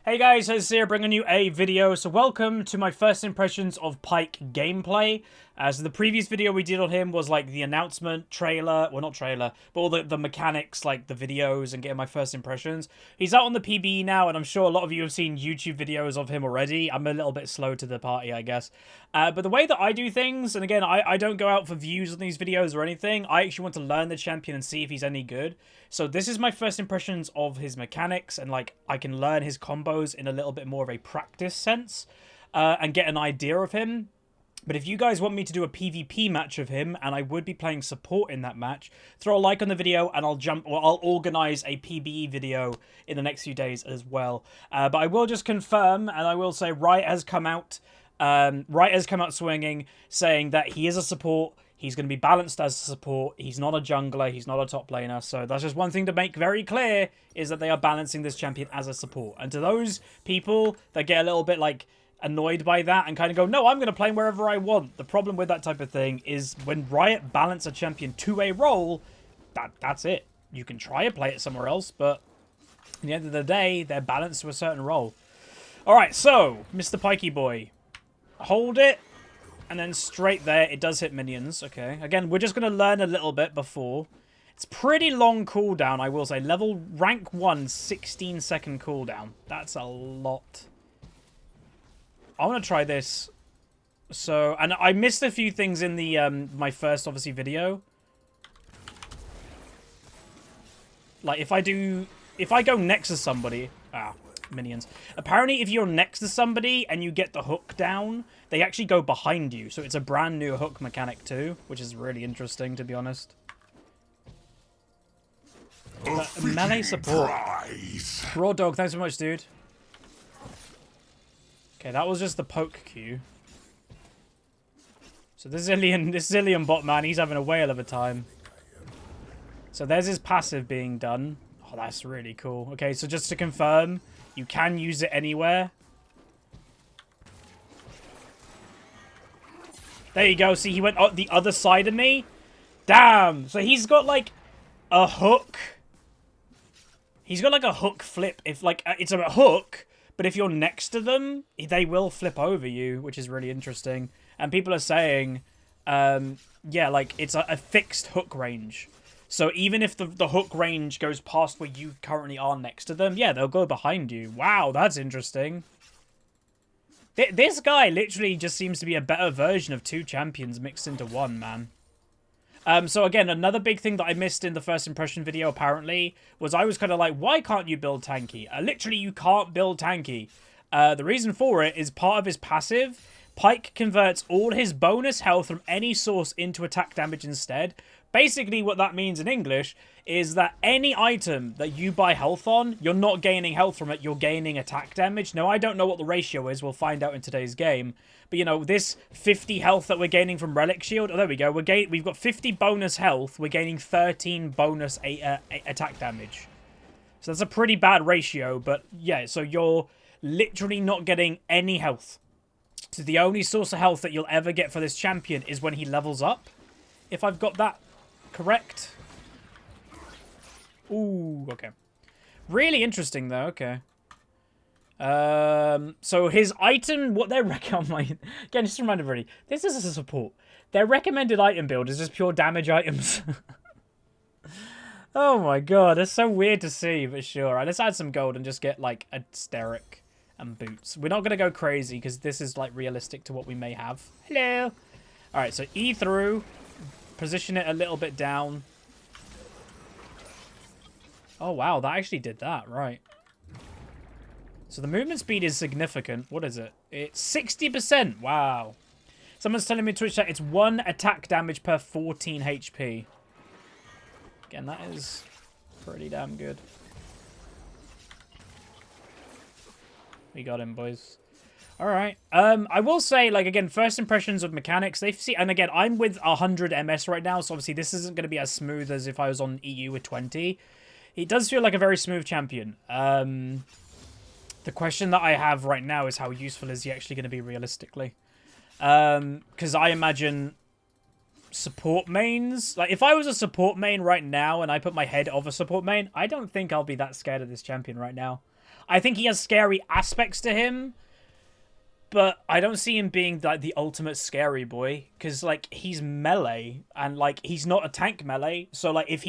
Hey guys, Huzzy here bringing you a video. So welcome to my first impressions of Pyke gameplay. So the previous video we did on him was like the announcement, trailer, well not trailer, but all the mechanics, like the videos and getting my first impressions. He's out on the PBE now, and I'm sure a lot of you have seen YouTube videos of him already. I'm a little bit slow to the party, I guess. But the way that I do things, and again, I don't go out for views on these videos or anything. I actually want to learn the champion and see if he's any good. So this is my first impressions of his mechanics, and like I can learn his combos in a little bit more of a practice sense and get an idea of him. But if you guys want me to do a PvP match of him, and I would be playing support in that match, throw a like on the video and I'll organize a PBE video in the next few days as well. But I will just confirm, and I will say Riot has come out swinging, saying that he is a support. He's going to be balanced as a support. He's not a jungler. He's not a top laner. So that's just one thing to make very clear, is that they are balancing this champion as a support. And to those people that get a little bit like annoyed by that and kind of go, no, I'm going to play wherever I want. The problem with that type of thing is when Riot balance a champion to a role, that's it. You can try and play it somewhere else, but at the end of the day, they're balanced to a certain role. All right, so Mr. Pikey boy, hold it. And then straight there, it does hit minions. Okay. Again, we're just going to learn a little bit before. It's pretty long cooldown, I will say. Rank 1, 16-second cooldown. That's a lot. I want to try this. So, and I missed a few things in the my first, obviously, video. Like, if I go next to somebody... minions. Apparently, if you're next to somebody and you get the hook down, they actually go behind you. So it's a brand new hook mechanic too, which is really interesting, to be honest. Melee support. Raw Dog, thanks so much, dude. Okay, that was just the poke queue. So this Zillion bot, man, he's having a whale of a time. So there's his passive being done. Oh, that's really cool. Okay, so just to confirm, you can use it anywhere. There you go. See, he went the other side of me. Damn. So he's got, like, a hook. He's got, like, a hook flip. If, like, it's a hook, but if you're next to them, they will flip over you, which is really interesting. And people are saying, yeah, like, it's a fixed hook range. So even if the hook range goes past where you currently are next to them, yeah, they'll go behind you. Wow, that's interesting. This guy literally just seems to be a better version of two champions mixed into one, man. So again, another big thing that I missed in the first impression video, apparently, was I was kind of like, why can't you build tanky? Literally, you can't build tanky. The reason for it is part of his passive. Pyke converts all his bonus health from any source into attack damage instead. Basically, what that means in English is that any item that you buy health on, you're not gaining health from it, you're gaining attack damage. Now, I don't know what the ratio is. We'll find out in today's game. But, you know, this 50 health that we're gaining from Relic Shield, oh, there we go. We've got 50 bonus health. We're gaining 13 bonus attack damage. So that's a pretty bad ratio. But, yeah, so you're literally not getting any health. So the only source of health that you'll ever get for this champion is when he levels up. If I've got that correct. Ooh, okay. Really interesting, though. Okay. So his item, what they're recommending... Again, just a reminder, everybody, this is a support. Their recommended item build is just pure damage items. Oh my god, that's so weird to see, but sure. All right, let's add some gold and just get, like, a Steric and boots. We're not going to go crazy, because this is, like, realistic to what we may have. Hello! Alright, so E through. Position it a little bit down. Oh, wow. That actually did that. Right. So the movement speed is significant. What is it? It's 60%. Wow. Someone's telling me in Twitch that it's 1 attack damage per 14 HP. Again, that is pretty damn good. We got him, boys. All right. I will say, like, again, first impressions of mechanics. And again, I'm with 100 MS right now, so obviously this isn't going to be as smooth as if I was on EU with 20. He does feel like a very smooth champion. The question that I have right now is how useful is he actually going to be realistically? Because I imagine support mains... Like, if I was a support main right now and I put my head of a support main, I don't think I'll be that scared of this champion right now. I think he has scary aspects to him, but I don't see him being like the ultimate scary boy, because like he's melee and like he's not a tank melee. So like if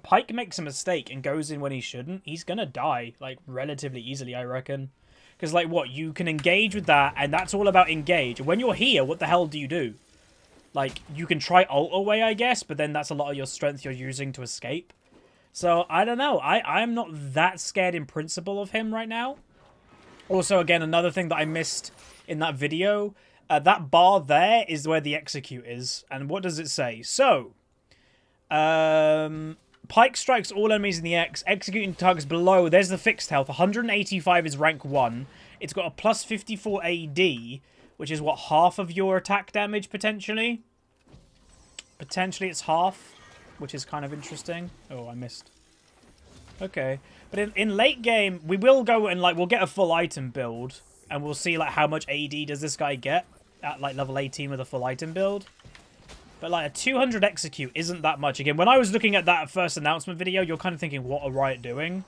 Pyke makes a mistake and goes in when he shouldn't, he's gonna die like relatively easily, I reckon. Because like what, you can engage with that, and that's all about engage. When you're here, what the hell do you do? Like you can try ult away, I guess, but then that's a lot of your strength you're using to escape. So I don't know. I'm not that scared in principle of him right now. Also, again, another thing that I missed in that video, that bar there is where the execute is. And what does it say? So, Pyke strikes all enemies in the X, executing targets below. There's the fixed health. 185 is rank 1. It's got a plus 54 AD, which is, what, half of your attack damage, potentially? Potentially it's half, which is kind of interesting. Oh, I missed. Okay. But in late game, we will go and, like, we'll get a full item build. And we'll see, like, how much AD does this guy get at, like, level 18 with a full item build. But, like, a 200 execute isn't that much. Again, when I was looking at that first announcement video, you're kind of thinking, what are Riot doing?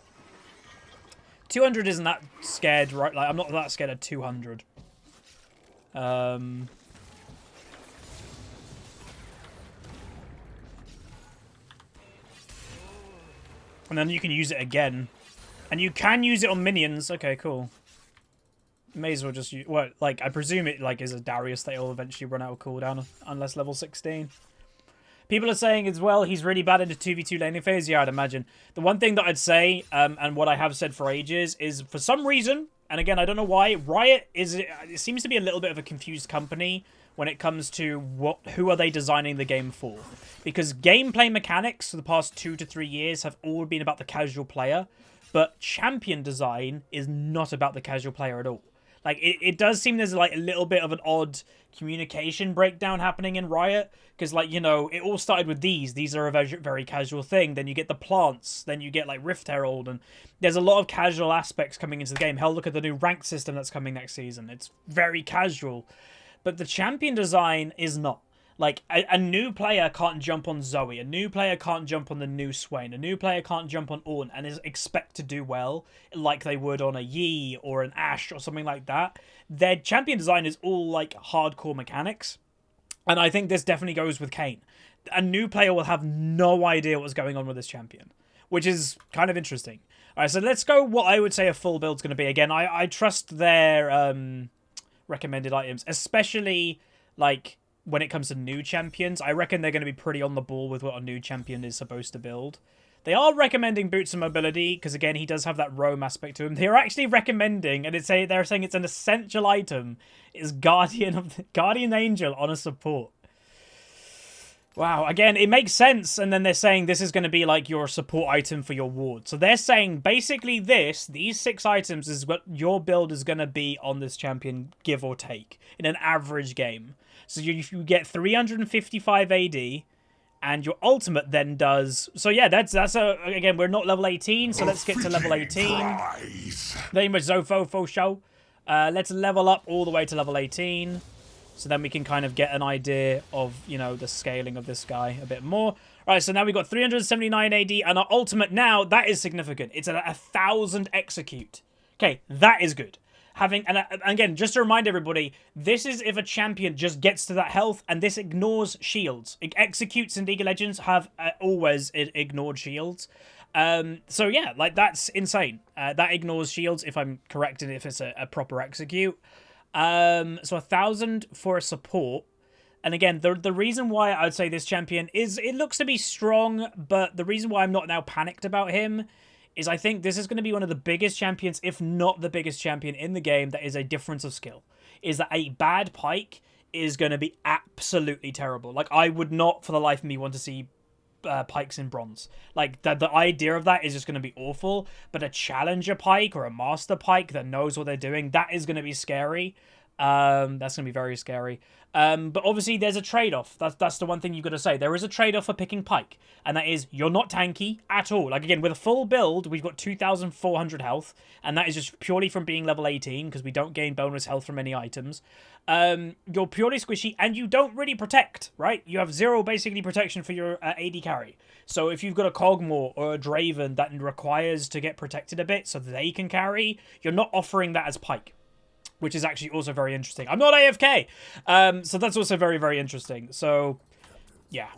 200 isn't that scared, right? Like, I'm not that scared of 200. And then you can use it again. And you can use it on minions. Okay, cool. May as well just use... Well, like, I presume it, like, is a Darius that will eventually run out of cooldown unless level 16. People are saying as well, he's really bad into 2v2 laning phase. Yeah, I'd imagine. The one thing that I'd say, and what I have said for ages, is for some reason, and again, I don't know why, Riot it seems to be a little bit of a confused company when it comes to who are they designing the game for. Because gameplay mechanics for the past 2 to 3 years have all been about the casual player, but champion design is not about the casual player at all. Like, it does seem there's, like, a little bit of an odd communication breakdown happening in Riot. Because, like, you know, it all started with these. These are a very, very casual thing. Then you get the plants. Then you get, like, Rift Herald. And there's a lot of casual aspects coming into the game. Hell, look at the new rank system that's coming next season. It's very casual. But the champion design is not. Like, a new player can't jump on Zoe. A new player can't jump on the new Swain. A new player can't jump on Ornn and expect to do well like they would on a Yi or an Ashe or something like that. Their champion design is all, like, hardcore mechanics. And I think this definitely goes with Kayn. A new player will have no idea what's going on with this champion, which is kind of interesting. All right, so let's go what I would say a full build's going to be. Again, I trust their recommended items, especially, like... when it comes to new champions. I reckon they're going to be pretty on the ball with what a new champion is supposed to build. They are recommending boots and mobility, because again, he does have that roam aspect to him. They're actually recommending, and they're saying it's an essential item, is Guardian Angel on a support. Wow, again, it makes sense, and then they're saying this is going to be like your support item for your ward. So they're saying basically these 6 items is what your build is going to be on this champion, give or take, in an average game. So you get 355 AD, and your ultimate then does... So yeah, that's again, we're not level 18, so let's get to level 18. Very much Zofo for show. Let's level up all the way to level 18. So then we can kind of get an idea of, you know, the scaling of this guy a bit more. All right, so now we've got 379 AD, and our ultimate now, that is significant. It's at 1,000 execute. Okay, that is good. And again, just to remind everybody, this is if a champion just gets to that health, and this ignores shields. It executes in League of Legends have always ignored shields. So yeah, like that's insane. That ignores shields, if I'm correct, and if it's a proper execute. So 1,000 for a support. And again, the reason why I would say this champion is it looks to be strong, but the reason why I'm not now panicked about him is I think this is going to be one of the biggest champions, if not the biggest champion in the game that is a difference of skill. Is that a bad Pyke is going to be absolutely terrible. Like, I would not, for the life of me, want to see Pykes in bronze. Like, the idea of that is just going to be awful. But a challenger Pyke or a master Pyke that knows what they're doing, that is going to be scary. That's going to be very scary. But obviously there's a trade-off. That's the one thing you've got to say. There is a trade-off for picking Pyke, and that is you're not tanky at all. Like, again, with a full build, we've got 2,400 health, and that is just purely from being level 18, because we don't gain bonus health from any items. You're purely squishy, and you don't really protect, right? You have 0 basically protection for your AD carry. So if you've got a Cogmore or a Draven that requires to get protected a bit so that they can carry, you're not offering that as Pyke, which is actually also very interesting. I'm not AFK! So that's also very, very interesting. So, yeah.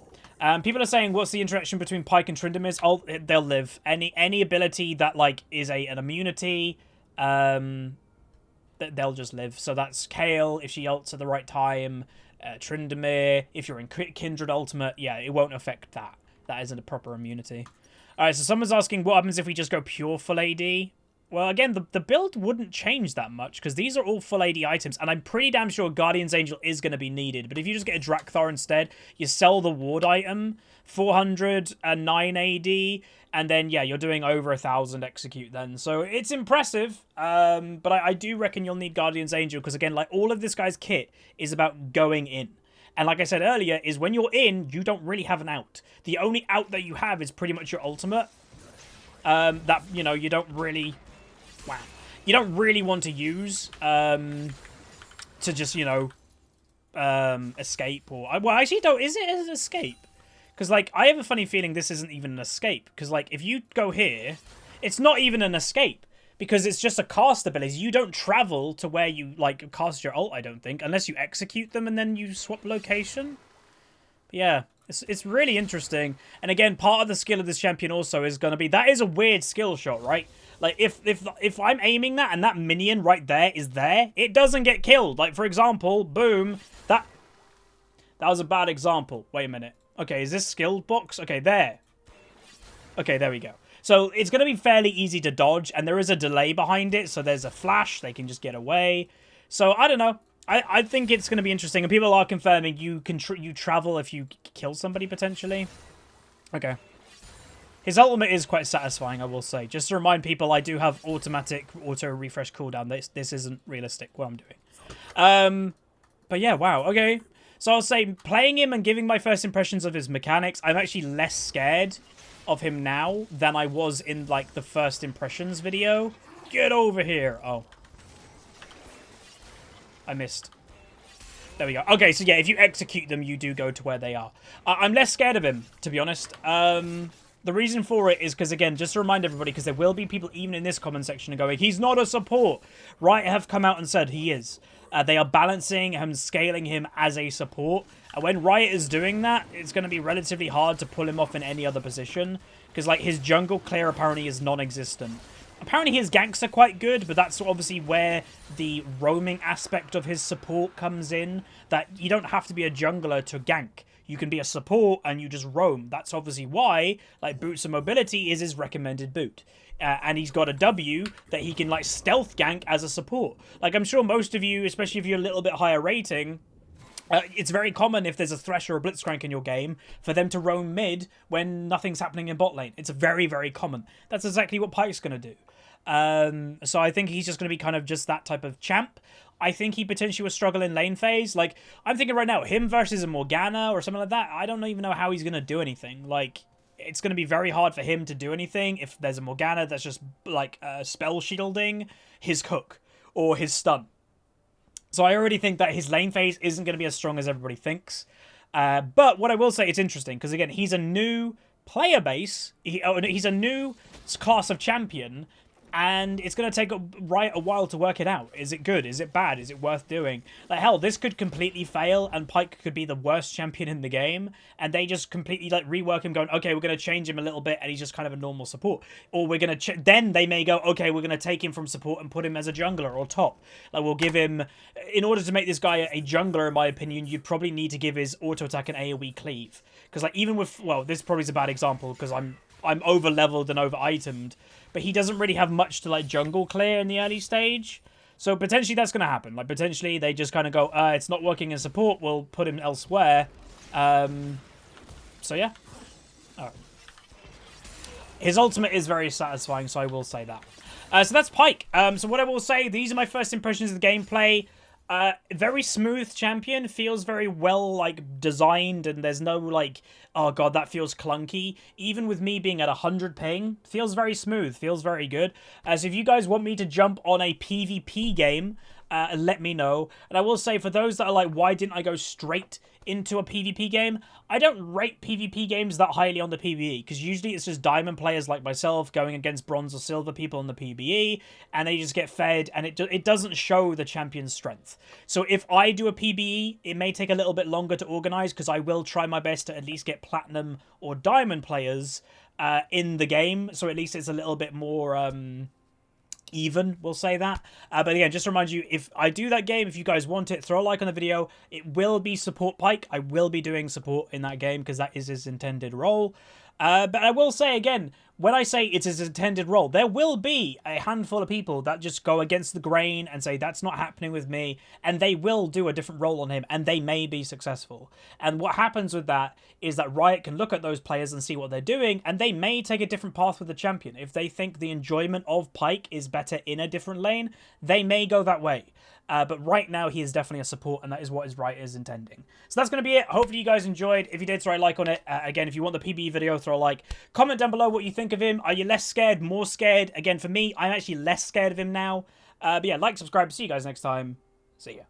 People are saying, what's the interaction between Pyke and Tryndamere? Oh, they'll live. Any ability that, like, is an immunity, they'll just live. So that's Kayle, if she ults at the right time. Tryndamere, if you're in Kindred Ultimate, yeah, it won't affect that. That isn't a proper immunity. Alright, so someone's asking, what happens if we just go pure full AD? Well, again, the build wouldn't change that much, because these are all full AD items, and I'm pretty damn sure Guardian's Angel is going to be needed. But if you just get a Drakthar instead, you sell the ward item, 409 AD, and then, yeah, you're doing over 1,000 execute then. So it's impressive, but I do reckon you'll need Guardian's Angel, because, again, like, all of this guy's kit is about going in. And like I said earlier, is when you're in, you don't really have an out. The only out that you have is pretty much your ultimate. That, you know, you don't really... Wow. You don't really want to use to just, you know, escape or... Well, actually, don't. Is it an escape? Because, like, I have a funny feeling this isn't even an escape. Because, like, if you go here, it's not even an escape. Because it's just a cast ability. You don't travel to where you, like, cast your ult, I don't think. Unless you execute them and then you swap location. But yeah, it's really interesting. And again, part of the skill of this champion also is going to be... That is a weird skill shot, right? Like, if I'm aiming that and that minion right there is there, it doesn't get killed. Like, for example, boom, that was a bad example. Wait a minute. Okay, is this skill box? Okay, there. Okay, there we go. So it's going to be fairly easy to dodge, and there is a delay behind it, so there's a flash. They can just get away. So, I don't know. I think it's going to be interesting, and people are confirming you can you travel if you kill somebody, potentially. Okay. His ultimate is quite satisfying, I will say. Just to remind people, I do have automatic auto-refresh cooldown. This isn't realistic, what I'm doing. But yeah, wow, okay. So I'll say, playing him and giving my first impressions of his mechanics, I'm actually less scared of him now than I was in, like, the first impressions video. Get over here. Oh. I missed. There we go. Okay, so yeah, if you execute them, you do go to where they are. I'm less scared of him, to be honest. The reason for it is because, again, just to remind everybody, because there will be people even in this comment section going, he's not a support. Riot have come out and said he is. They are balancing and scaling him as a support. And when Riot is doing that, it's going to be relatively hard to pull him off in any other position. Because, like, his jungle clear apparently is non-existent. Apparently his ganks are quite good, but that's obviously where the roaming aspect of his support comes in. That you don't have to be a jungler to gank. You can be a support and you just roam. That's obviously why, like, Boots of Mobility is his recommended boot. And he's got a W that he can, like, stealth gank as a support. Like, I'm sure most of you, especially if you're a little bit higher rating, it's very common if there's a Thresh or a Blitzcrank in your game for them to roam mid when nothing's happening in bot lane. It's very, very common. That's exactly what Pyke's going to do. So I think he's just going to be kind of just that type of champ. I think he potentially will struggle in lane phase. Like, I'm thinking right now, him versus a Morgana or something like that, I don't even know how he's going to do anything. Like, it's going to be very hard for him to do anything if there's a Morgana that's just, like, spell shielding his hook or his stun. So I already think that his lane phase isn't going to be as strong as everybody thinks. But what I will say, it's interesting, because, again, he's a new player base. He's a new class of champion, and it's going to take Riot a while to work it out. Is it good? Is it bad? Is it worth doing? Like, hell, this could completely fail, and Pyke could be the worst champion in the game, and they just completely, like, rework him, going, okay, we're going to change him a little bit, and he's just kind of a normal support. Or we're going to... Then they may go, okay, we're going to take him from support and put him as a jungler or top. Like, we'll give him... In order to make this guy a jungler, in my opinion, you probably need to give his auto attack an AoE cleave. Because, like, even with... Well, this probably is a bad example, because I'm over-leveled and over-itemed, but he doesn't really have much to, like, jungle clear in the early stage. So potentially that's going to happen. Like, potentially they just kind of go, it's not working in support, we'll put him elsewhere. So, yeah. All right. His ultimate is very satisfying, so I will say that. So that's Pyke. So what I will say, these are my first impressions of the gameplay. Very smooth champion, feels very well like designed, and there's no like, oh god, that feels clunky. Even with me being at 100 ping, feels very smooth, feels very good. So if you guys want me to jump on a PvP game, let me know. And I will say, for those that are like, why didn't I go straight into a PvP game? I don't rate PvP games that highly on the PvE, because usually it's just diamond players like myself going against bronze or silver people on the PvE, and they just get fed, and it doesn't show the champion's strength. So if I do a PvE, it may take a little bit longer to organize, because I will try my best to at least get platinum or diamond players in the game, so at least it's a little bit more even, we'll say that. But again, just to remind you, if I do that game, if you guys want it, throw a like on the video. It will be support Pyke. I will be doing support in that game because that is his intended role. But I will say again, when I say it's his intended role, there will be a handful of people that just go against the grain and say, that's not happening with me, and they will do a different role on him, and they may be successful. And what happens with that is that Riot can look at those players and see what they're doing, and they may take a different path with the champion. If they think the enjoyment of Pyke is better in a different lane, they may go that way. But right now, he is definitely a support, and that is what his Riot is intending. So that's going to be it. Hopefully, you guys enjoyed. If you did, throw a like on it. Again, if you want the PB video, throw a like. Comment down below what you think of him. Are you less scared, more scared? Again, for me, I'm actually less scared of him now. But yeah, like, subscribe. See you guys next time. See ya.